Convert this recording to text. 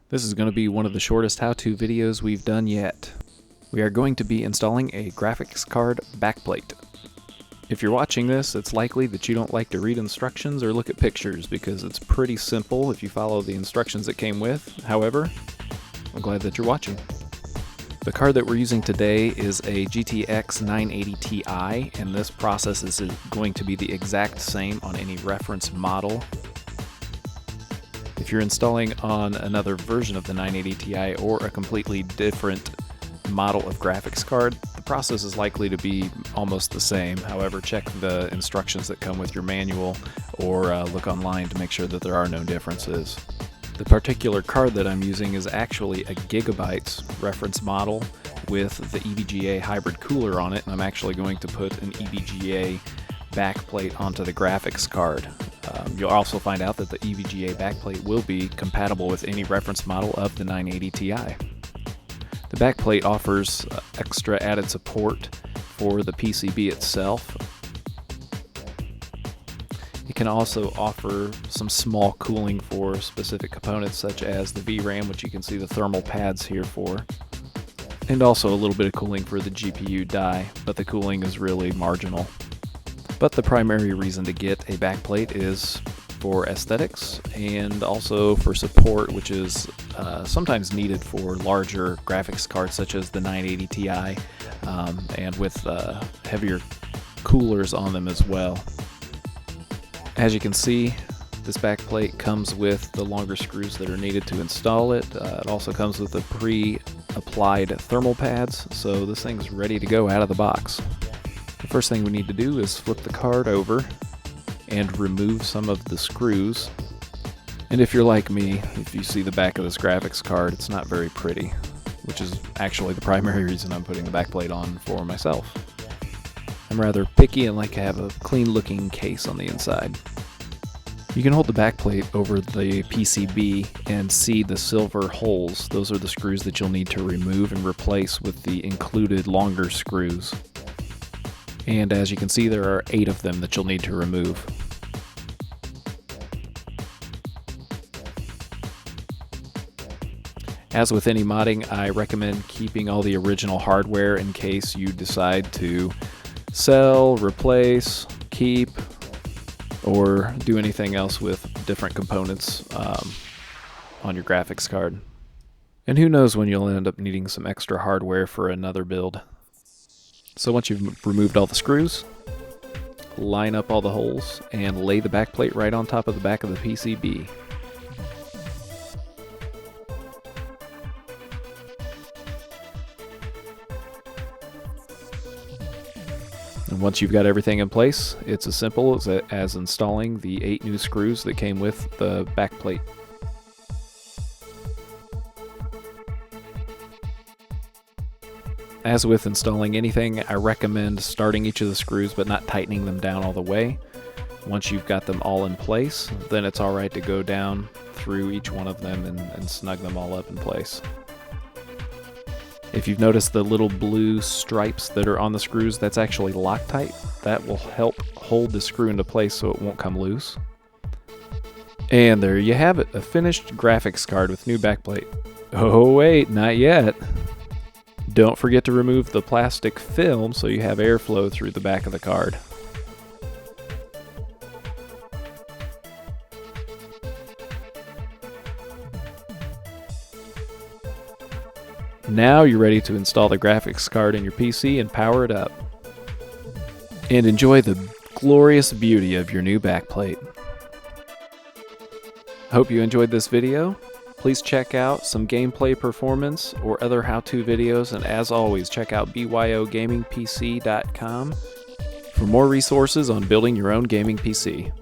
This is going to be one of the shortest how-to videos we've done yet. We are going to be installing a graphics card backplate. If you're watching this, it's likely that you don't like to read instructions or look at pictures because it's pretty simple if you follow the instructions that came with. However, I'm glad that you're watching. The card that we're using today is a GTX 980 Ti, and this process is going to be the exact same on any reference model. If you're installing on another version of the 980 Ti or a completely different model of graphics card, the process is likely to be almost the same. However, check the instructions that come with your manual or look online to make sure that there are no differences. The particular card that I'm using is actually a Gigabytes reference model with the EVGA Hybrid Cooler on it, and I'm actually going to put an EVGA backplate onto the graphics card. You'll also find out that the EVGA backplate will be compatible with any reference model of the 980 Ti. The backplate offers extra added support for the PCB itself. It can also offer some small cooling for specific components such as the VRAM, which you can see the thermal pads here for, and also a little bit of cooling for the GPU die, but the cooling is really marginal. But the primary reason to get a backplate is for aesthetics and also for support, which is sometimes needed for larger graphics cards such as the 980 Ti and with heavier coolers on them as well. As you can see, this backplate comes with the longer screws that are needed to install it. It also comes with the pre-applied thermal pads, so this thing's ready to go out of the box. The first thing we need to do is flip the card over and remove some of the screws. And if you're like me, if you see the back of this graphics card, it's not very pretty, which is actually the primary reason I'm putting the backplate on for myself. I'm rather picky and like to have a clean looking case on the inside. You can hold the backplate over the PCB and see the silver holes. Those are the screws that you'll need to remove and replace with the included longer screws. And as you can see, there are 8 of them that you'll need to remove. As with any modding, I recommend keeping all the original hardware in case you decide to sell, replace, keep, or do anything else with different components on your graphics card. And who knows when you'll end up needing some extra hardware for another build. So once you've removed all the screws, line up all the holes and lay the backplate right on top of the back of the PCB. And once you've got everything in place, it's as simple as installing the 8 new screws that came with the backplate. As with installing anything, I recommend starting each of the screws but not tightening them down all the way. Once you've got them all in place, then it's alright to go down through each one of them and snug them all up in place. If you've noticed the little blue stripes that are on the screws, that's actually Loctite. That will help hold the screw into place so it won't come loose. And there you have it, a finished graphics card with new backplate. Oh wait, not yet. Don't forget to remove the plastic film so you have airflow through the back of the card. Now you're ready to install the graphics card in your PC and power it up. And enjoy the glorious beauty of your new backplate. Hope you enjoyed this video. Please check out some gameplay performance or other how-to videos, and as always, check out byogamingpc.com for more resources on building your own gaming PC.